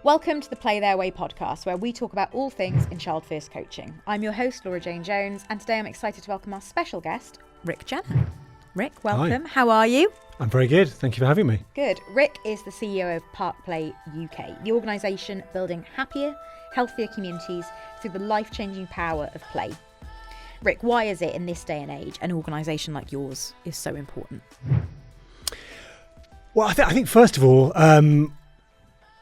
Welcome to the Play Their Way podcast, where we talk about all things in child first coaching. I'm your host, Laura Jane Jones, and today I'm excited to welcome our special guest, Rick Jenner. Rick, welcome. Hi. How are you? I'm very good. Thank you for having me. Good. Rick is the CEO of ParkPlay UK, the organisation building happier, healthier communities through the life-changing power of play. Rick, why is it in this day and age an organisation like yours is so important? Well, I think first of all,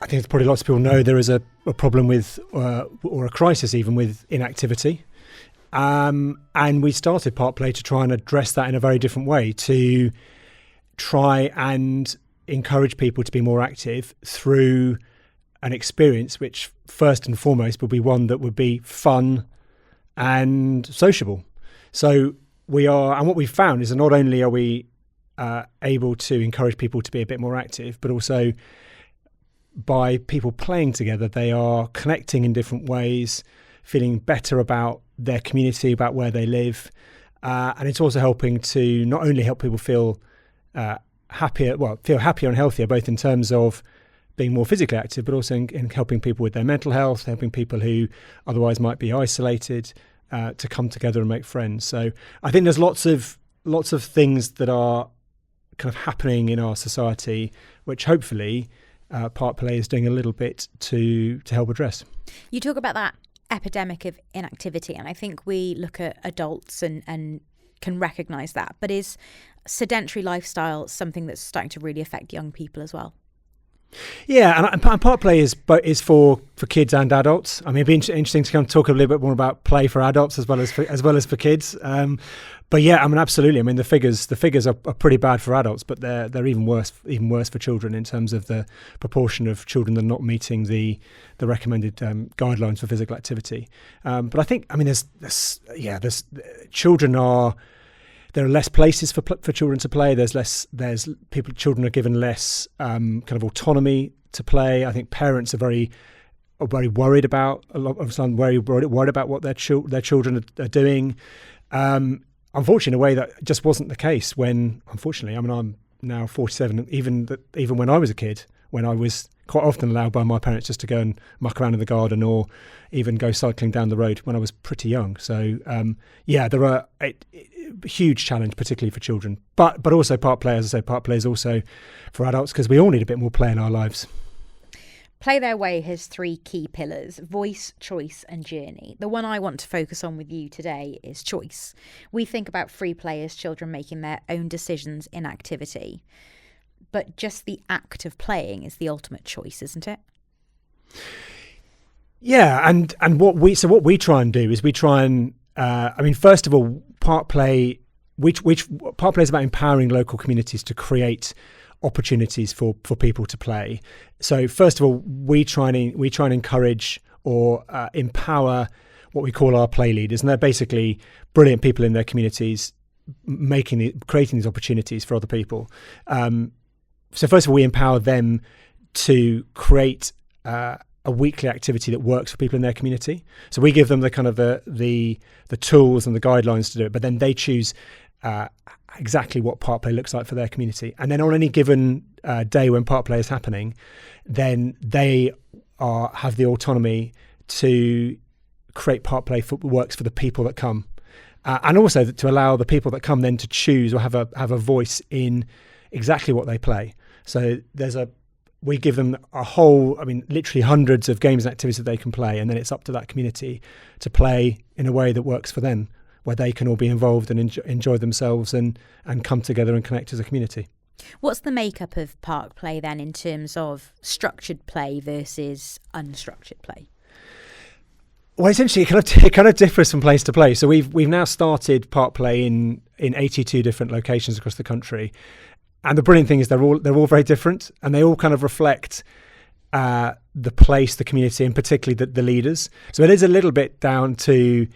I think probably lots of people know there is a problem with, or a crisis even, with inactivity. And we started ParkPlay to try and address that in a very different way, to try and encourage people to be more active through an experience which first and foremost would be one that would be fun and sociable. So and what we've found is that not only are we able to encourage people to be a bit more active, but also by people playing together, they are connecting in different ways, feeling better about their community, about where they live. And it's also helping to not only help people feel happier and healthier, both in terms of being more physically active, but also in helping people with their mental health, helping people who otherwise might be isolated to come together and make friends. So I think there's lots of things that are kind of happening in our society, which hopefully ParkPlay is doing a little bit to help address. You talk about that epidemic of inactivity, and I think we look at adults and can recognise that. But is sedentary lifestyle something that's starting to really affect young people as well? Yeah, and ParkPlay is for kids and adults. I mean, it'd be interesting to kind of talk a little bit more about play for adults as well as for kids. But yeah, I mean, absolutely. I mean, the figures are pretty bad for adults, but they're even worse for children in terms of the proportion of children that are not meeting the recommended guidelines for physical activity. But I think, I mean, there's children are. There are less places for children to play. Children are given less kind of autonomy to play. I think parents are very worried about worried about what their children are doing. Unfortunately, in a way that just wasn't the case when, unfortunately, I mean, I'm now 47. Even when I was a kid, when I was quite often allowed by my parents just to go and muck around in the garden or even go cycling down the road when I was pretty young. So there are a huge challenge, particularly for children. But also ParkPlay, as I say, ParkPlay is also for adults because we all need a bit more play in our lives. Play Their Way has three key pillars: voice, choice and journey. The one I want to focus on with you today is choice. We think about free play as children making their own decisions in activity. But just the act of playing is the ultimate choice, isn't it? Yeah, and what we try and do is we try and first of all, ParkPlay, which ParkPlay is about empowering local communities to create opportunities for people to play. So first of all, we try and encourage or empower what we call our play leaders, and they're basically brilliant people in their communities creating these opportunities for other people. So first of all, we empower them to create a weekly activity that works for people in their community. So we give them the kind of the tools and the guidelines to do it, but then they choose exactly what ParkPlay looks like for their community. And then on any given day when ParkPlay is happening, then they have the autonomy to create ParkPlay that works for the people that come, and also to allow the people that come then to choose or have a voice in exactly what they play. So we give them literally hundreds of games and activities that they can play, and then it's up to that community to play in a way that works for them, where they can all be involved and enjoy themselves and come together and connect as a community. What's the makeup of ParkPlay then in terms of structured play versus unstructured play? Well, essentially, it kind of differs from place to place. So we've now started ParkPlay in 82 different locations across the country. And the brilliant thing is they're all very different, and they all kind of reflect the place, the community, and particularly the leaders. So it is a little bit down to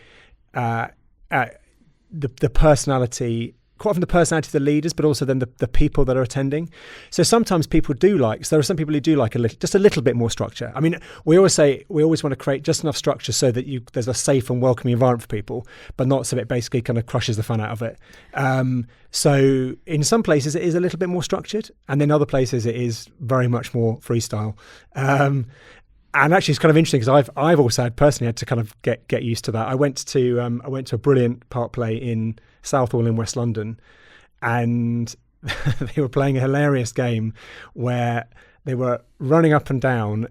the personality, quite often the personality of the leaders, but also then the people that are attending. So sometimes there are some people who do like just a little bit more structure. I mean, we always want to create just enough structure so that there's a safe and welcoming environment for people, but not so it basically kind of crushes the fun out of it. So in some places it is a little bit more structured, and in other places it is very much more freestyle. And actually, it's kind of interesting because I've also personally had to kind of get used to that. I went to a brilliant ParkPlay in Southall in West London, and they were playing a hilarious game where they were running up and down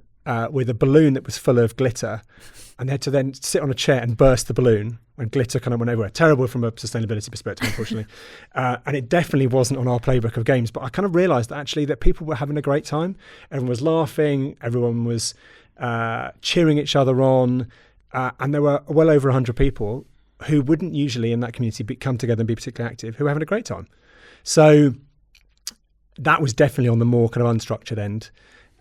with a balloon that was full of glitter, and they had to then sit on a chair and burst the balloon when glitter kind of went everywhere. Terrible from a sustainability perspective, unfortunately. And it definitely wasn't on our playbook of games. But I kind of realised that actually that people were having a great time. Everyone was laughing. Everyone was cheering each other on. And there were well over 100 people who wouldn't usually in that community come together and be particularly active, who were having a great time. So that was definitely on the more kind of unstructured end.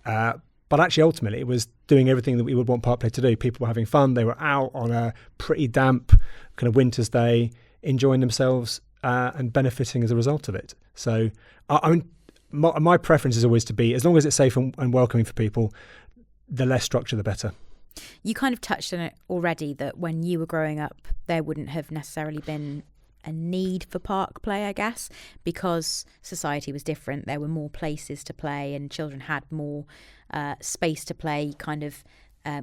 But actually, ultimately, it was doing everything that we would want ParkPlay to do. People were having fun. They were out on a pretty damp kind of winter's day, enjoying themselves and benefiting as a result of it. So, I mean, my preference is always to be, as long as it's safe and welcoming for people, the less structure, the better. You kind of touched on it already, that when you were growing up, there wouldn't have necessarily been a need for ParkPlay, I guess, because society was different. There were more places to play and children had more space to play, kind of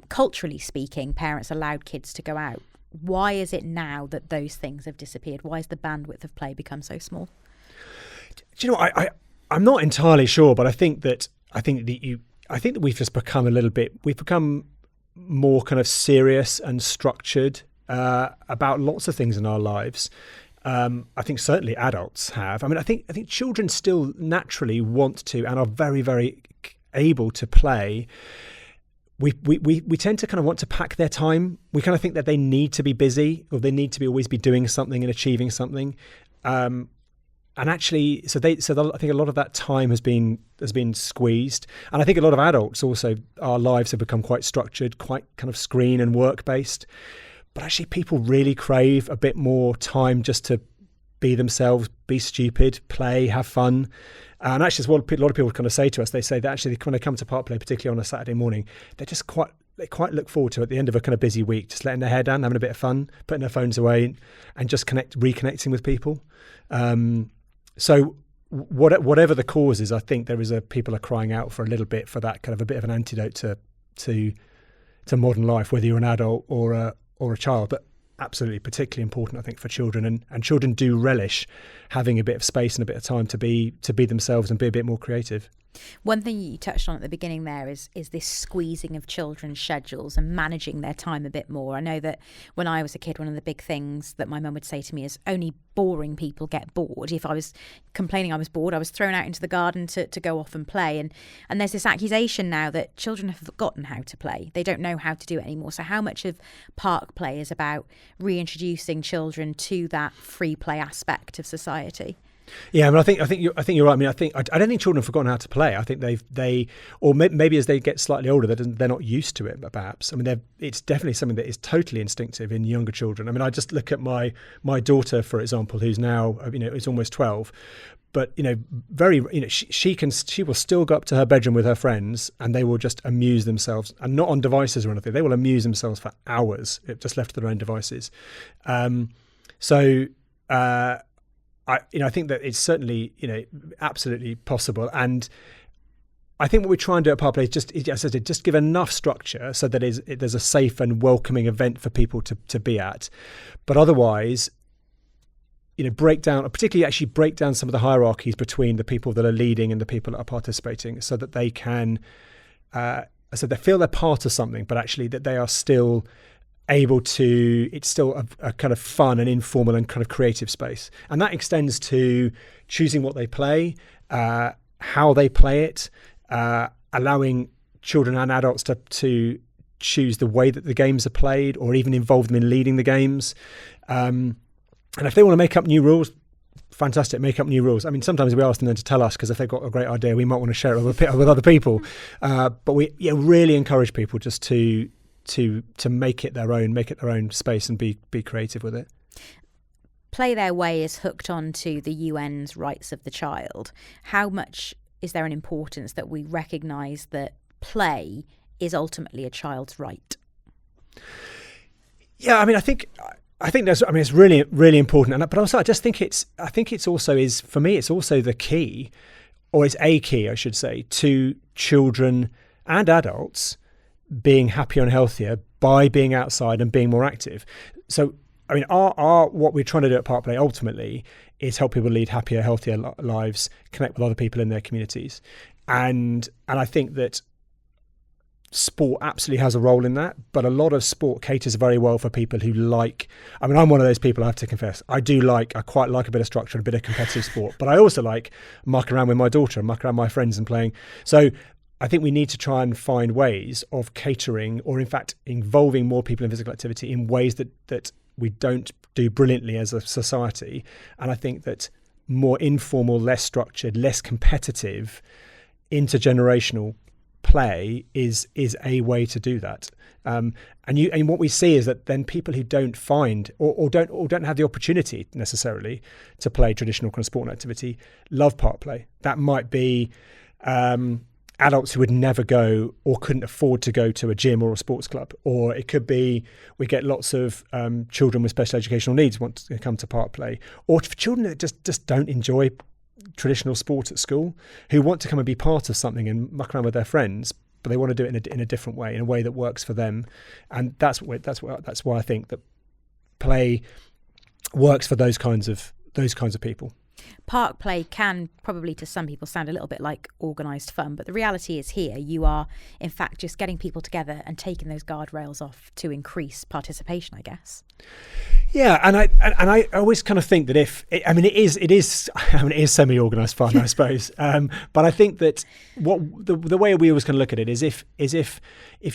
culturally speaking. Parents allowed kids to go out. Why is it now that those things have disappeared? Why has the bandwidth of play become so small? Do you know, I'm not entirely sure, but I think that we've just become we've become more kind of serious and structured about lots of things in our lives. I think certainly adults have. I mean, I think children still naturally want to and are very, very able to play. We tend to kind of want to pack their time. We kind of think that they need to be busy, or they need to always be doing something and achieving something. And actually, I think a lot of that time has been squeezed. And I think a lot of adults also, our lives have become quite structured, quite kind of screen and work based. But actually, people really crave a bit more time just to be themselves, be stupid, play, have fun. And actually, it's what a lot of people kind of say to us. They say that actually, when they come to ParkPlay, particularly on a Saturday morning, they quite look forward to, at the end of a kind of busy week, just letting their hair down, having a bit of fun, putting their phones away, and just reconnecting with people. So whatever the cause is, I think people are crying out for a little bit, for that kind of a bit of an antidote to modern life, whether you're an adult or a child. But absolutely, particularly important, I think, for children, and children do relish having a bit of space and a bit of time to be themselves and be a bit more creative. One thing you touched on at the beginning there is this squeezing of children's schedules and managing their time a bit more. I know that when I was a kid, one of the big things that my mum would say to me is, only boring people get bored. If I was complaining I was bored, I was thrown out into the garden to go off and play. And there's this accusation now that children have forgotten how to play. They don't know how to do it anymore. So how much of ParkPlay is about reintroducing children to that free play aspect of society? Yeah, I mean, I think you're right. I mean, I don't think children have forgotten how to play. I think maybe as they get slightly older, they're not used to it. But perhaps, I mean, it's definitely something that is totally instinctive in younger children. I mean, I just look at my daughter, for example, who's now is almost 12. But she will still go up to her bedroom with her friends, and they will just amuse themselves, and not on devices or anything. They will amuse themselves for hours, just left to their own devices. I think that it's certainly, absolutely possible. And I think what we try and do at ParkPlay is just give enough structure so that there's a safe and welcoming event for people to be at. But otherwise, break down some of the hierarchies between the people that are leading and the people that are participating, so that they can, they feel they're part of something, but actually that they are still able to, it's still a kind of fun and informal and kind of creative space. And that extends to choosing what they play, how they play it, allowing children and adults to choose the way that the games are played, or even involve them in leading the games. And if they want to make up new rules, fantastic, make up new rules. I mean, sometimes we ask them then to tell us, because if they've got a great idea, we might want to share it with other people. But we really encourage people just to make it their own space and be creative with it. Play Their Way is hooked onto the UN's rights of the child. How much is there an importance that we recognise that play is ultimately a child's right? Yeah, I mean, I think it's really, really important. But also, I think it's also for me, it's also the key, or it's a key, I should say, to children and adults being happier and healthier by being outside and being more active. So, I mean, our what we're trying to do at ParkPlay ultimately is help people lead happier, healthier lives, connect with other people in their communities. And I think that sport absolutely has a role in that, but a lot of sport caters very well for people who like, I mean, I'm one of those people, I have to confess. I quite like a bit of structure and a bit of competitive sport, but I also like mucking around with my daughter and mucking around with my friends and playing. So I think we need to try and find ways of catering, or in fact involving more people in physical activity in ways that we don't do brilliantly as a society. And I think that more informal, less structured, less competitive, intergenerational play is a way to do that. And what we see is that then people who don't find or don't have the opportunity necessarily to play traditional kind of sport and activity love park play. That might be adults who would never go or couldn't afford to go to a gym or a sports club, or it could be we get lots of children with special educational needs want to come to park play, or for children that just don't enjoy traditional sport at school, who want to come and be part of something and muck around with their friends, but they want to do it in a different way, in a way that works for them. And that's why I think that play works for those kinds of people. Park play can probably to some people sound a little bit like organised fun, but the reality is here you are in fact just getting people together and taking those guardrails off to increase participation, I guess. Yeah, and I always kind of think that it is semi-organised fun, I suppose. But I think that what the way we always kind of look at it is if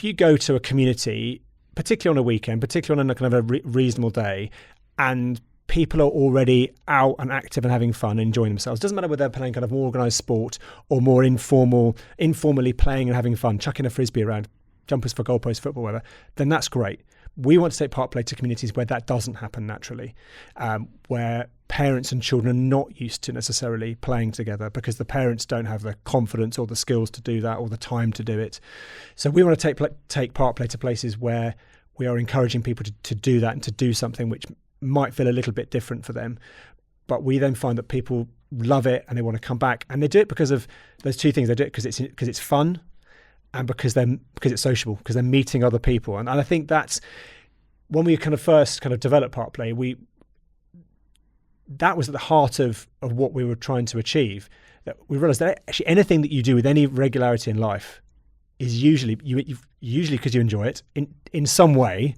you go to a community, particularly on a weekend, particularly on a kind of a reasonable day, and people are already out and active and having fun, enjoying themselves. Doesn't matter whether they're playing kind of more organised sport or more informally playing and having fun, chucking a frisbee around, jumpers for goalpost football, whatever, then that's great. We want to take park play to communities where that doesn't happen naturally, where parents and children are not used to necessarily playing together because the parents don't have the confidence or the skills to do that or the time to do it. So we want to take park play to places where we are encouraging people to do that and to do something which might feel a little bit different for them. But we then find that people love it and they want to come back, and they do it because of those two things. They do it because it's fun, and because it's sociable, because they're meeting other people. And I think that's when we kind of first kind of developed park play, that was at the heart of what we were trying to achieve. That we realized that actually anything that you do with any regularity in life is usually because you enjoy it in some way,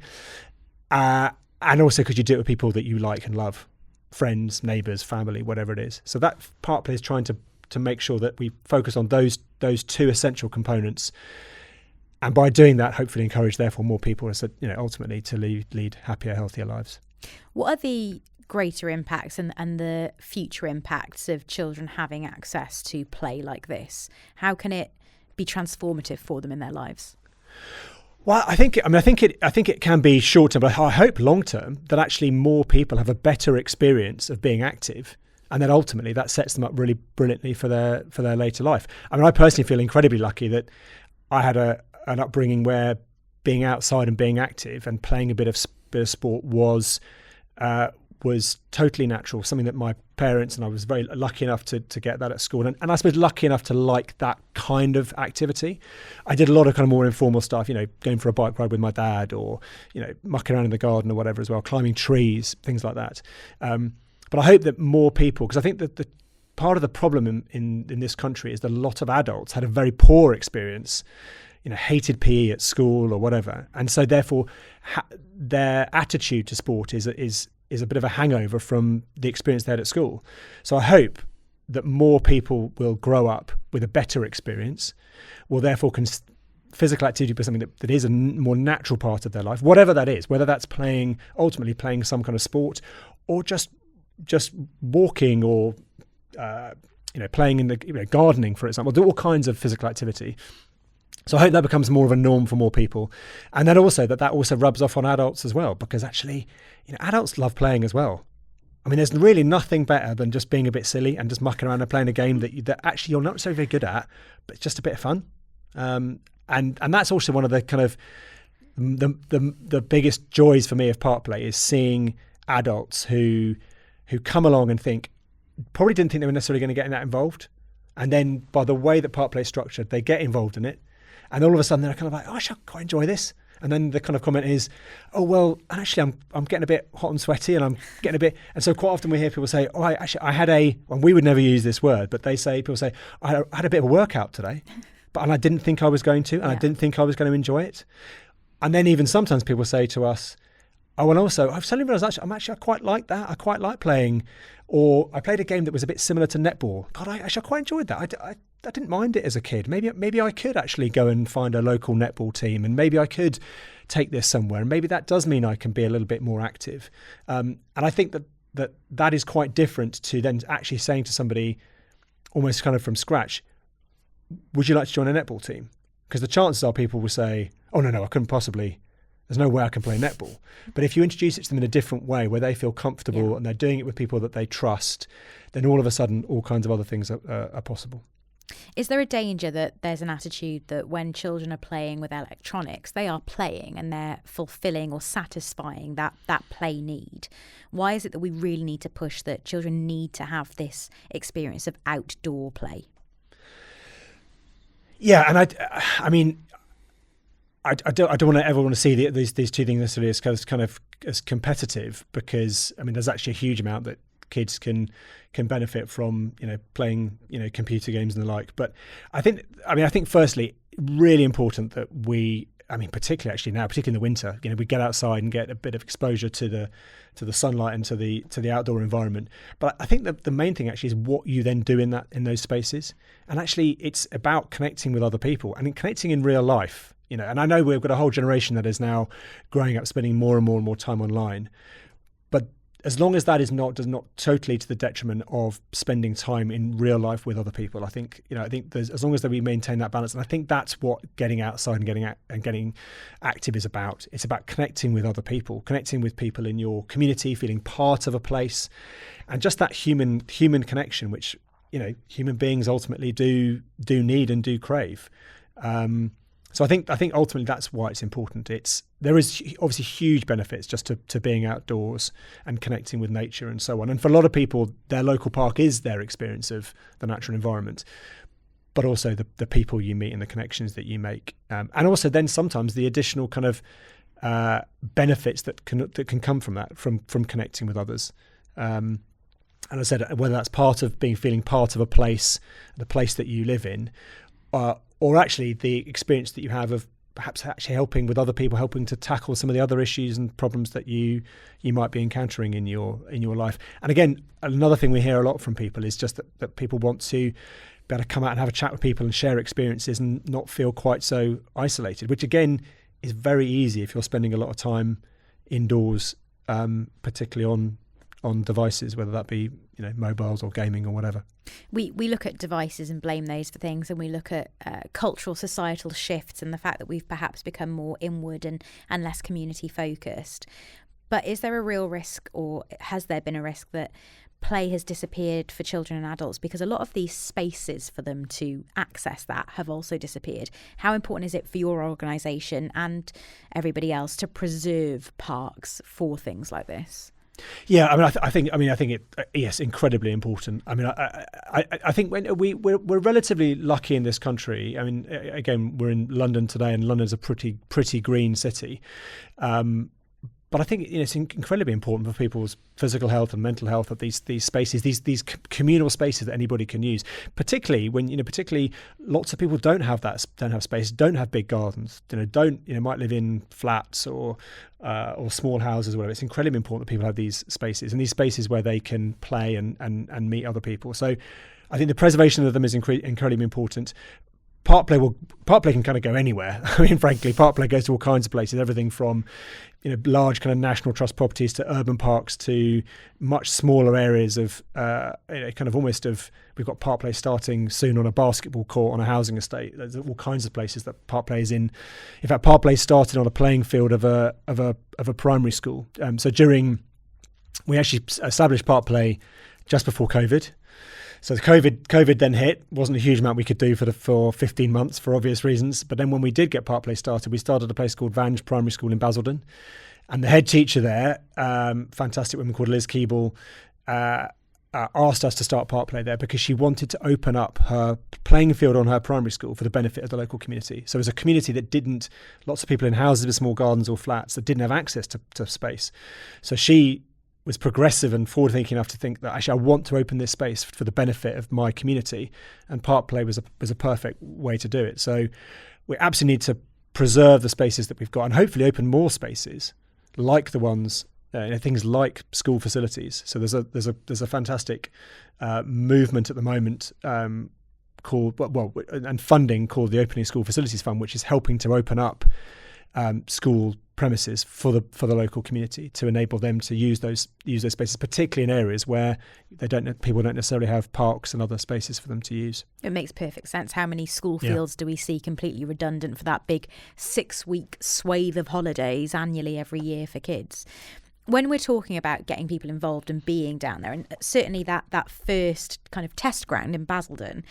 and also because you do it with people that you like and love, friends, neighbours, family, whatever it is. So that park play is trying to make sure that we focus on those two essential components, and by doing that, hopefully encourage therefore more people, ultimately to lead happier, healthier lives. What are the greater impacts and the future impacts of children having access to play like this? How can it be transformative for them in their lives? Well, I think it can be short term, but I hope long term that actually more people have a better experience of being active, and then ultimately that sets them up really brilliantly for their later life. I mean, I personally feel incredibly lucky that I had an upbringing where being outside and being active and playing a bit of sport was totally natural, something that my parents, and I was very lucky enough to get that at school, and I suppose lucky enough to like that kind of activity. I did a lot of kind of more informal stuff, going for a bike ride with my dad, or mucking around in the garden or whatever as well, climbing trees, things like that. But I hope that more people, because I think that the part of the problem in this country is that a lot of adults had a very poor experience, hated PE at school or whatever, and so therefore their attitude to sport is a bit of a hangover from the experience they had at school. So I hope that more people will grow up with a better experience, will therefore physical activity be something that is a more natural part of their life, whatever that is, whether that's ultimately playing some kind of sport, or just walking, or playing in the gardening, for example. Do all kinds of physical activity. So I hope that becomes more of a norm for more people, and then also that also rubs off on adults as well, because actually, adults love playing as well. I mean, there's really nothing better than just being a bit silly and just mucking around and playing a game that actually you're not so very good at, but it's just a bit of fun. And that's also one of the kind of the biggest joys for me of park play, is seeing adults who come along and probably didn't think they were necessarily going to get in that involved, and then by the way that park play is structured, they get involved in it. And all of a sudden they're kind of like, oh, I should quite enjoy this. And then the kind of comment is, oh, well, actually, I'm getting a bit hot and sweaty, and I'm getting a bit. And so quite often we hear people say, oh, I had a, and we would never use this word, but people say, I had a bit of a workout today, and I didn't think I was going to, and I didn't think I was going to enjoy it. And then even sometimes people say to us, oh, and also, I've suddenly realised I quite like that. I quite like playing, or I played a game that was a bit similar to netball. God, I quite enjoyed that. I didn't mind it as a kid. Maybe I could actually go and find a local netball team, and maybe I could take this somewhere. And maybe that does mean I can be a little bit more active. And I think that is quite different to then actually saying to somebody, almost kind of from scratch, would you like to join a netball team? Because the chances are people will say, oh, no, I couldn't possibly. There's no way I can play netball. But if you introduce it to them in a different way where they feel comfortable and they're doing it with people that they trust, then all of a sudden all kinds of other things are possible. Is there a danger that there's an attitude that when children are playing with electronics, they are playing and they're fulfilling or satisfying that play need? Why is it that we really need to push that children need to have this experience of outdoor play? Yeah, and I mean, I don't want to ever want to see these two things necessarily as kind of as competitive, because I mean there's actually a huge amount that kids can benefit from, playing, computer games and the like. But I think firstly, really important that particularly actually now, particularly in the winter, we get outside and get a bit of exposure to the sunlight and to the outdoor environment. But I think that the main thing actually is what you then do in those spaces. And actually it's about connecting with other people and connecting in real life. And I know we've got a whole generation that is now growing up spending more and more time online. But as long as that does not totally to the detriment of spending time in real life with other people, I think there's, as long as we maintain that balance, and I think that's what getting outside and getting active is about. It's about connecting with other people, connecting with people in your community, feeling part of a place, and just that human connection, which human beings ultimately do need and do crave. So I think ultimately that's why it's important. There is obviously huge benefits just to being outdoors and connecting with nature and so on. And for a lot of people, their local park is their experience of the natural environment, but also the people you meet and the connections that you make, and also then sometimes the additional kind of benefits that can come from that, from connecting with others. And I said, whether that's part of feeling part of a place, the place that you live in, or actually the experience that you have of perhaps actually helping with other people, helping to tackle some of the other issues and problems that you might be encountering in your life. And again, another thing we hear a lot from people is just that people want to be able to come out and have a chat with people and share experiences and not feel quite so isolated, which again is very easy if you're spending a lot of time indoors, particularly on devices, whether that be mobiles or gaming or whatever. We look at devices and blame those for things, and we look at cultural, societal shifts and the fact that we've perhaps become more inward and less community focused. But is there a real risk, or has there been a risk, that play has disappeared for children and adults because a lot of these spaces for them to access that have also disappeared? How important is it for your organisation and everybody else to preserve parks for things like this? Yeah, I think it. Yes, incredibly important. I think when we're relatively lucky in this country. I mean, again, we're in London today, and London's a pretty green city. But I think it's incredibly important for people's physical health and mental health that these spaces, these communal spaces that anybody can use. Particularly when lots of people don't have space, don't have big gardens, might live in flats or small houses or whatever. It's incredibly important that people have these spaces, and these spaces where they can play and meet other people. So I think the preservation of them is incredibly important. ParkPlay can kind of go anywhere. I mean, frankly, ParkPlay goes to all kinds of places, everything from large kind of national trust properties to urban parks to much smaller areas of kind of almost of. We've got ParkPlay starting soon on a basketball court on a housing estate. There's all kinds of places that ParkPlay is in. In fact, ParkPlay started on a playing field of a primary school. We actually established ParkPlay just before COVID. So COVID then hit. Wasn't a huge amount we could do for 15 months for obvious reasons. But then when we did get ParkPlay started, we started a place called Vange Primary School in Basildon. And the head teacher there, fantastic woman called Liz Keeble, asked us to start ParkPlay there because she wanted to open up her playing field on her primary school for the benefit of the local community. So it was a community that didn't, lots of people in houses with small gardens or flats that didn't have access to space. So she was progressive and forward-thinking enough to think that actually I want to open this space for the benefit of my community, and ParkPlay was a perfect way to do it. So we absolutely need to preserve the spaces that we've got and hopefully open more spaces like the ones things like school facilities. So there's a fantastic movement at the moment called and funding called the Opening School Facilities Fund, which is helping to open up school premises for the local community to enable them to use those spaces, particularly in areas where people don't necessarily have parks and other spaces for them to use. It makes perfect sense. How many school fields do we see completely redundant for that big 6-week swathe of holidays annually every year for kids? When we're talking about getting people involved and being down there, and certainly that first kind of test ground in Basildon,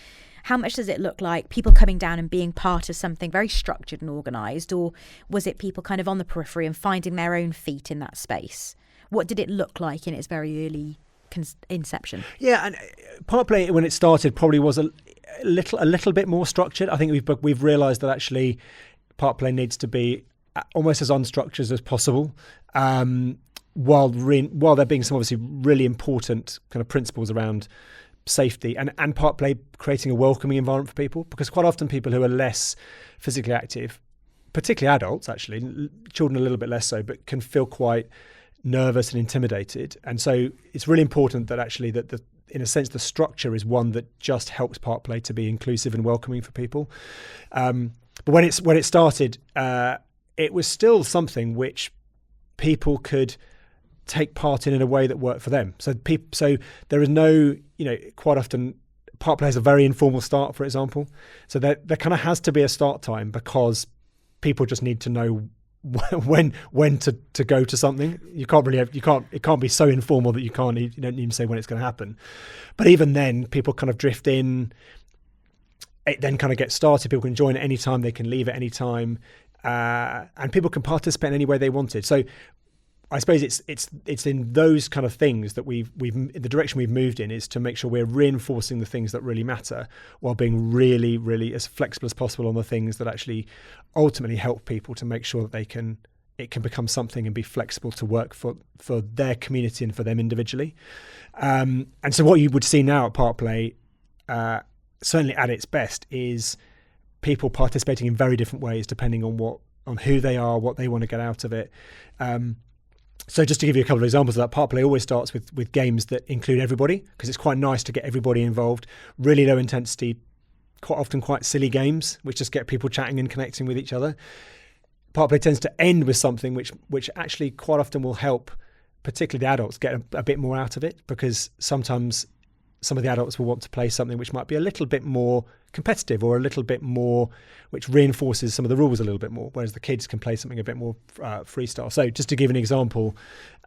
how much does it look like people coming down and being part of something very structured and organised, or was it people kind of on the periphery and finding their own feet in that space? What did it look like in its very early inception? Yeah, and ParkPlay when it started probably was a little bit more structured. I think we've realised that actually ParkPlay needs to be almost as unstructured as possible. While there being some obviously really important kind of principles around safety and ParkPlay creating a welcoming environment for people, because quite often people who are less physically active, particularly adults actually, children a little bit less so, but can feel quite nervous and intimidated. And so it's really important that actually that in a sense the structure is one that just helps ParkPlay to be inclusive and welcoming for people. But when it started, it was still something which people could take part in a way that worked for them. So there is no, quite often ParkPlay has a very informal start, for example. So there kind of has to be a start time because people just need to know when to go to something. It can't be so informal that you don't even say when it's going to happen. But even then, people kind of drift in. It then kind of gets started. People can join at any time. They can leave at any time, and people can participate in any way they wanted. So I suppose it's in those kind of things that the direction we've moved in is to make sure we're reinforcing the things that really matter while being really, really as flexible as possible on the things that actually ultimately help people to make sure that it can become something and be flexible to work for their community and for them individually. And so what you would see now at ParkPlay, certainly at its best, is people participating in very different ways depending on who they are, what they want to get out of it. So just to give you a couple of examples of that, ParkPlay always starts with games that include everybody, because it's quite nice to get everybody involved. Really low intensity, quite often quite silly games, which just get people chatting and connecting with each other. ParkPlay tends to end with something which actually quite often will help, particularly the adults, get a bit more out of it, because sometimes some of the adults will want to play something which might be a little bit more competitive or a little bit more, which reinforces some of the rules a little bit more, whereas the kids can play something a bit more freestyle. So just to give an example,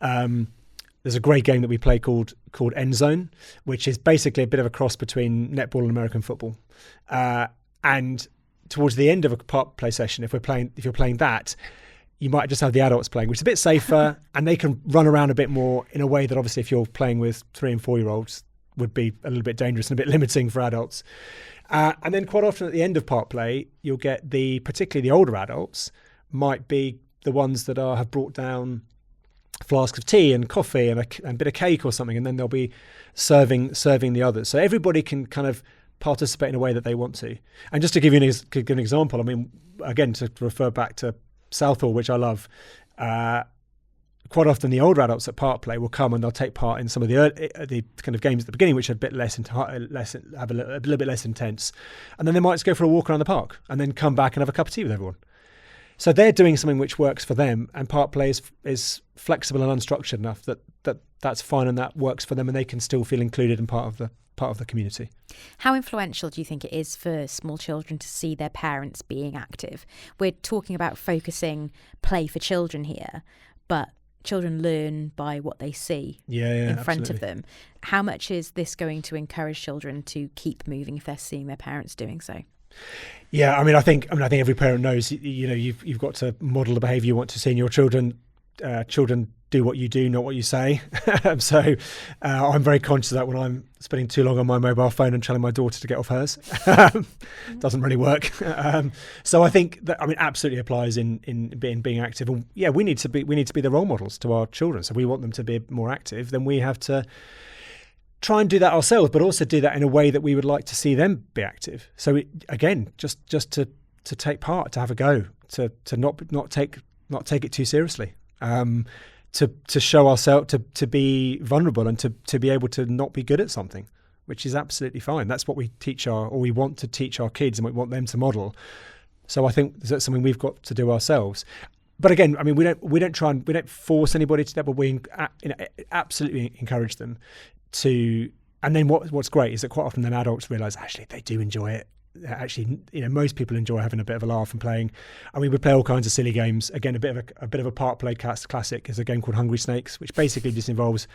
there's a great game that we play called End Zone, which is basically a bit of a cross between netball and American football. And towards the end of a ParkPlay session, if you're playing that, you might just have the adults playing, which is a bit safer, and they can run around a bit more in a way that obviously if you're playing with 3 and 4 year olds would be a little bit dangerous and a bit limiting for adults. And then quite often at the end of ParkPlay, you'll get particularly the older adults might be the ones that have brought down flasks of tea and coffee and a bit of cake or something, and then they'll be serving the others. So everybody can kind of participate in a way that they want to. And just to give you an example, I mean, again, to refer back to Southall, which I love, quite often the older adults at ParkPlay will come and they'll take part in some of the kind of games at the beginning, which are a bit have a little bit less intense, and then they might just go for a walk around the park and then come back and have a cup of tea with everyone. So they're doing something which works for them, and ParkPlay is flexible and unstructured enough that's fine and that works for them, and they can still feel included and part of the community. How influential do you think it is for small children to see their parents being active? We're talking about focusing play for children here, but children learn by what they see in front of them. How much is this going to encourage children to keep moving if they're seeing their parents doing so? Yeah, I think every parent knows, you've got to model the behaviour you want to see in your children. Children do what you do, not what you say. So I'm very conscious of that when I'm spending too long on my mobile phone and telling my daughter to get off hers. Doesn't really work. So I think that, I mean, absolutely applies in being active. And yeah, we need to be the role models to our children. So we want them to be more active. Then we have to try and do that ourselves, but also do that in a way that we would like to see them be active. So again, just to take part, to have a go, to not take it too seriously. To show ourselves, to be vulnerable, and to be able to not be good at something, which is absolutely fine. That's what we we want to teach our kids, and we want them to model. So I think that's something we've got to do ourselves. But again, I mean, we don't force anybody to that, but we absolutely encourage them to. And then what's great is that quite often then adults realise actually they do enjoy it. Actually, most people enjoy having a bit of a laugh and playing. I mean, we play all kinds of silly games. Again, a bit of a ParkPlay classic is a game called Hungry Snakes, which basically just involves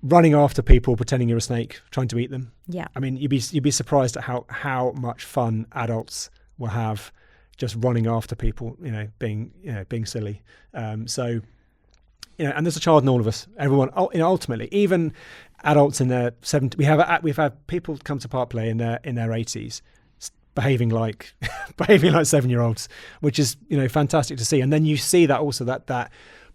running after people, pretending you're a snake, trying to eat them. Yeah. I mean, you'd be surprised at how much fun adults will have just running after people. Being silly. So, and there's a child in all of us. Everyone, ultimately, even adults in their 70s. We've had people come to ParkPlay in their 80s. Behaving like 7-year-olds, which is fantastic to see. And then you see that also that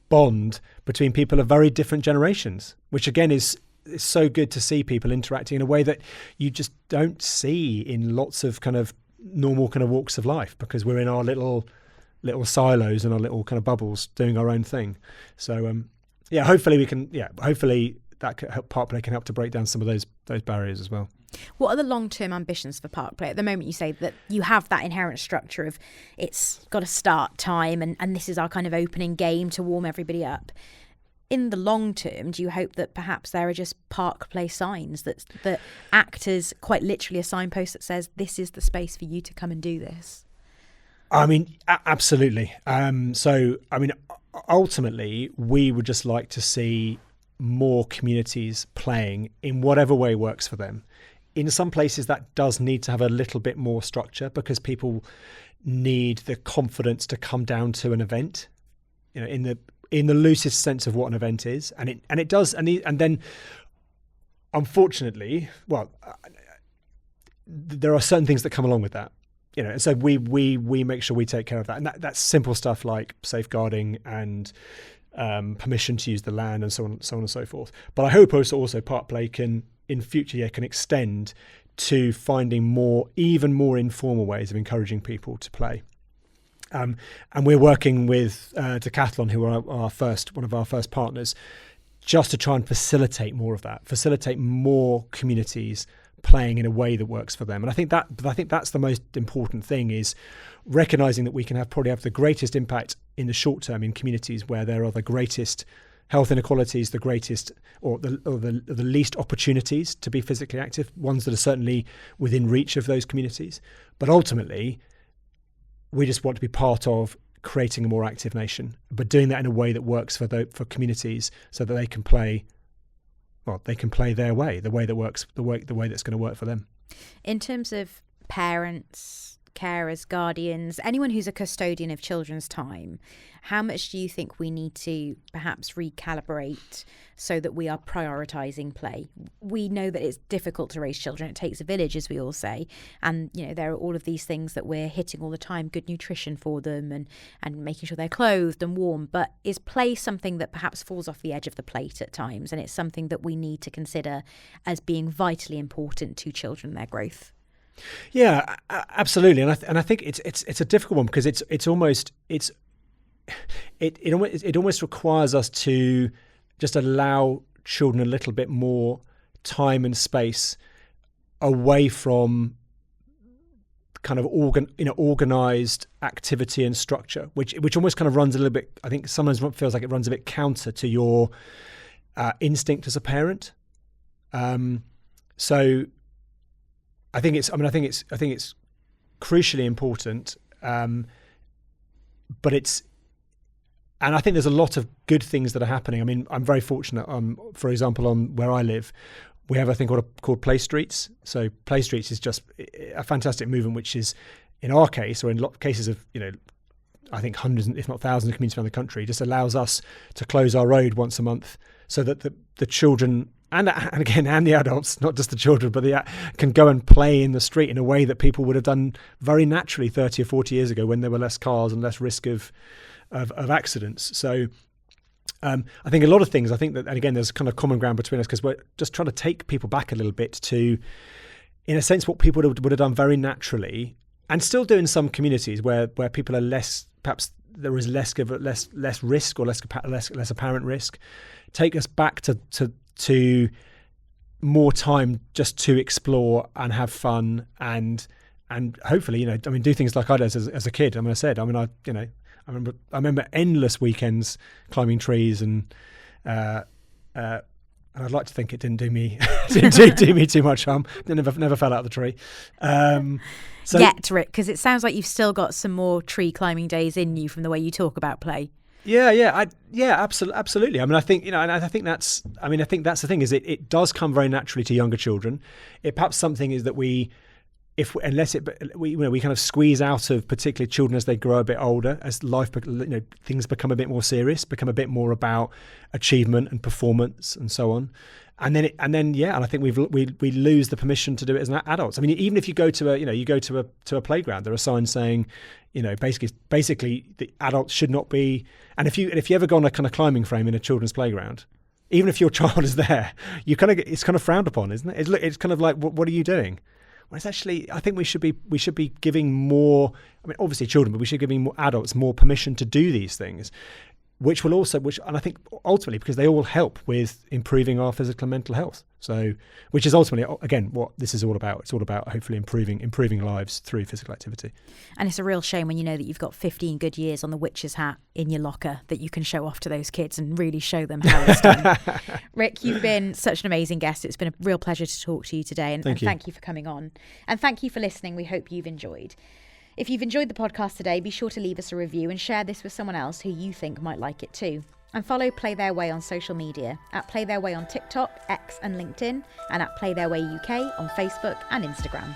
bond between people of very different generations, which again is so good to see people interacting in a way that you just don't see in lots of kind of normal kind of walks of life, because we're in our little silos and our little kind of bubbles doing our own thing. So hopefully that ParkPlay can help to break down some of those barriers as well. What are the long-term ambitions for ParkPlay? At the moment, you say that you have that inherent structure of it's got a start time and this is our kind of opening game to warm everybody up. In the long term, do you hope that perhaps there are just ParkPlay signs that act as quite literally a signpost that says this is the space for you to come and do this? I mean, absolutely. So, I mean, ultimately, we would just like to see more communities playing in whatever way works for them. In some places that does need to have a little bit more structure, because people need the confidence to come down to an event, in the loosest sense of what an event is, and it does, and then unfortunately, there are certain things that come along with that, so we make sure we take care of that, and that's simple stuff like safeguarding and permission to use the land and so on and so forth. But I hope also ParkPlay can in future can extend to finding even more informal ways of encouraging people to play. And we're working with Decathlon, who are one of our first partners, just to try and facilitate more of that, facilitate more communities playing in a way that works for them. And I think that's the most important thing, is recognizing that we can probably have the greatest impact in the short term in communities where there are the greatest health inequalities, the greatest or the least opportunities to be physically active, ones that are certainly within reach of those communities. But ultimately, we just want to be part of creating a more active nation, but doing that in a way that works for communities, so that they can play. Well, they can play their way, the way that works, the way that's going to work for them. In terms of parents, carers, guardians, anyone who's a custodian of children's time, how much do you think we need to perhaps recalibrate so that we are prioritising play? We know that it's difficult to raise children. It takes a village, as we all say. And, there are all of these things that we're hitting all the time, good nutrition for them and making sure they're clothed and warm. But is play something that perhaps falls off the edge of the plate at times? And it's something that we need to consider as being vitally important to children and their growth? Yeah, absolutely, and I think it's a difficult one, because it almost requires us to just allow children a little bit more time and space away from kind of organized activity and structure, which almost kind of runs a little bit. I think sometimes feels like it runs a bit counter to your instinct as a parent. So. I think it's crucially important, but and I think there's a lot of good things that are happening. I mean, I'm very fortunate. For example, on where I live, we have a thing called Play Streets. So Play Streets is just a fantastic movement, which is, in our case, or in cases of I think hundreds, if not thousands of communities around the country, just allows us to close our road once a month so that the children and the adults, not just the children, but can go and play in the street in a way that people would have done very naturally 30 or 40 years ago when there were less cars and less risk of accidents. So I think a lot of things, I think that, and again, there's kind of common ground between us because we're just trying to take people back a little bit to, in a sense, what people would have done very naturally, and still do in some communities where people are less, perhaps there is less risk or less apparent risk. Take us back to more time just to explore and have fun and hopefully, do things like I did as a kid. I remember endless weekends climbing trees and I'd like to think it didn't do me too much harm. Never fell out of the tree. Yet, Rick, because it sounds like you've still got some more tree climbing days in you from the way you talk about play. Absolutely. I think that's the thing is it does come very naturally to younger children. It perhaps something is that we kind of squeeze out of particularly children as they grow a bit older, as life, things become a bit more serious, become a bit more about achievement and performance and so on. And I think we lose the permission to do it as adults. I mean, even if you go to a playground, there are signs saying, basically the adults should not be. And if you ever go on a kind of climbing frame in a children's playground, even if your child is there, it's kind of frowned upon, isn't it? It's kind of like, what are you doing? Whereas actually, I think we should be giving more. I mean, obviously children, but we should be giving more adults more permission to do these things, and I think ultimately because they all help with improving our physical and mental health. So, which is ultimately again what this is all about. It's all about hopefully improving lives through physical activity. And it's a real shame when you know that you've got 15 good years on the witch's hat in your locker that you can show off to those kids and really show them how it's done. Rick, you've been such an amazing guest. It's been a real pleasure to talk to you today, and thank you for coming on. And thank you for listening. We hope you've enjoyed. If you've enjoyed the podcast today, be sure to leave us a review and share this with someone else who you think might like it too. And follow Play Their Way on social media at Play Their Way on TikTok, X and LinkedIn, and at Play Their Way UK on Facebook and Instagram.